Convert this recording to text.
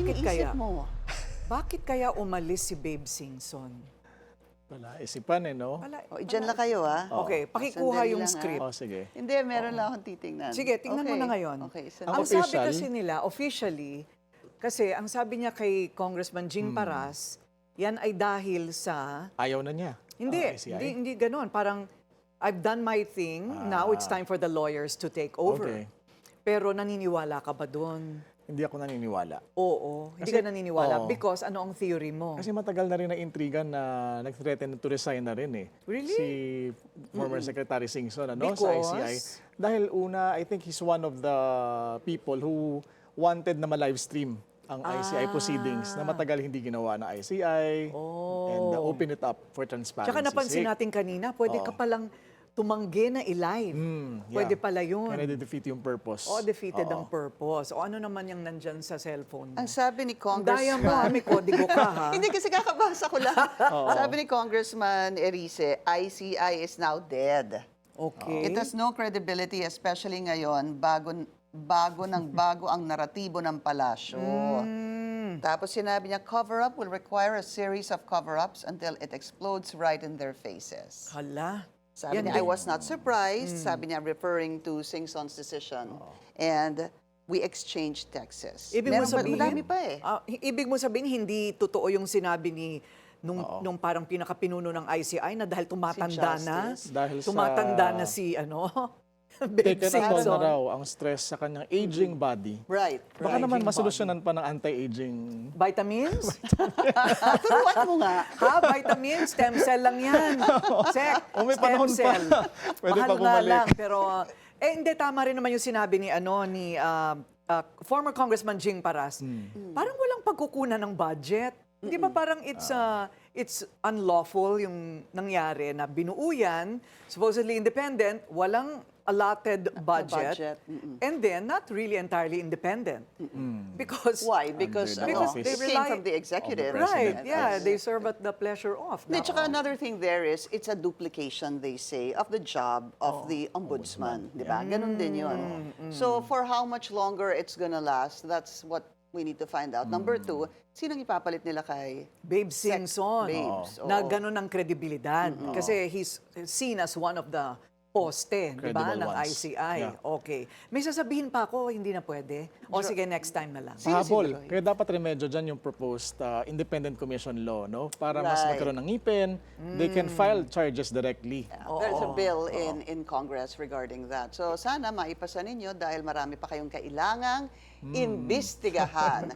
Bakit kaya? iniisip mo? Bakit kaya umalis si Babe Singson? Wala, isipan no? Diyan lang kayo, ha? Okay, pakikuha Sandali yung lang, ha? script. Sige. Hindi, meron lang akong titingnan. Sige, tingnan mo na ngayon. Okay, Ang Ang sabi official- kasi nila, officially, kasi ang sabi niya kay Congressman Jing Paras, yan ay dahil sa... Ayaw na niya. Hindi, ICI? hindi ganon. Parang, I've done my thing, now it's time for the lawyers to take over. Okay. Pero naniniwala ka ba doon? Hindi ako naniniwala. Oo, hindi Kasi- ka naniniwala. oo. Because ano ang theory mo? Kasi matagal na rin na intriga na nag-threaten to resign na rin eh. Really? Si former Secretary Singson sa Because? ICI. Dahil una, I think he's one of the people who wanted na ma-livestream ang ICI proceedings na matagal hindi ginawa ng ICI and open it up for transparency. Tsaka napansin sake. natin kanina, pwede ka palang tumanggi na i-live. Pwede Yeah. pala yun. Kaya na-defeat yung purpose. O, defeated ang purpose. O ano naman yung nandyan sa cellphone mo? Ang sabi ni Ang daya mo, Congressman... may kodigo ka, ha? Hindi kasi kakabasa ko lang. Sabi ni Congressman Erice, ICI is now dead. Okay. It has no credibility, especially ngayon, bago ang naratibo ng palasyo. Tapos sinabi niya, cover-up will require a series of cover-ups until it explodes right in their faces. Hala. Sabi Yan niya, I din. was not surprised. Sabi niya, referring to Singson's decision. And we exchanged texts. Ibig mo sabihin, Madami pa eh. Ibig mo sabihin, hindi totoo yung sinabi ni nung parang pinakapinuno ng ICI na dahil tumatanda na, Justice. Dahil sa- tumatanda na si Babe Taken upon na Singson. raw ang stress sa kanyang aging body. Right. Baka right. naman Aging masolusyonan pa ng anti-aging. Vitamins? Turuan mo nga. Ha? Vitamins? Stem cell lang yan. Sek, O, may stem panahon pa. cell. Pwede Mahal pa nga bumalik. lang, pero... hindi, tama rin naman yung sinabi ni former Congressman Jing Paras. Parang walang pagkukunan ng budget. Di ba parang it's unlawful yung nangyari na binuo yan, supposedly independent, walang allotted budget, budget. and then not really entirely independent. Because Why? Because, Under the Because office they it came rely- from the executive. right, President. yeah, they serve at the pleasure of. Hindi, tsaka another thing there is, it's a duplication, they say, of the job of the ombudsman. Di ba? Ganun din yun. So, for how much longer it's gonna last, that's what we need to find out. Number two, sinong ipapalit nila kay Babe Singson, Babes, na oo. ganun ang kredibilidad. Kasi he's seen as one of the poste, di ba, Credible ng ones. ICI. Yeah. Okay. May sasabihin pa ako, hindi na pwede. O sige, next time na lang. Pahabol. sino? Kaya dapat remedyo dyan yung proposed independent commission law, no? Para mas Right. magkaroon ng ngipin, they can file charges directly. There's a bill in Congress regarding that. So, sana maipasa ninyo dahil marami pa kayong kailangang imbestigahan.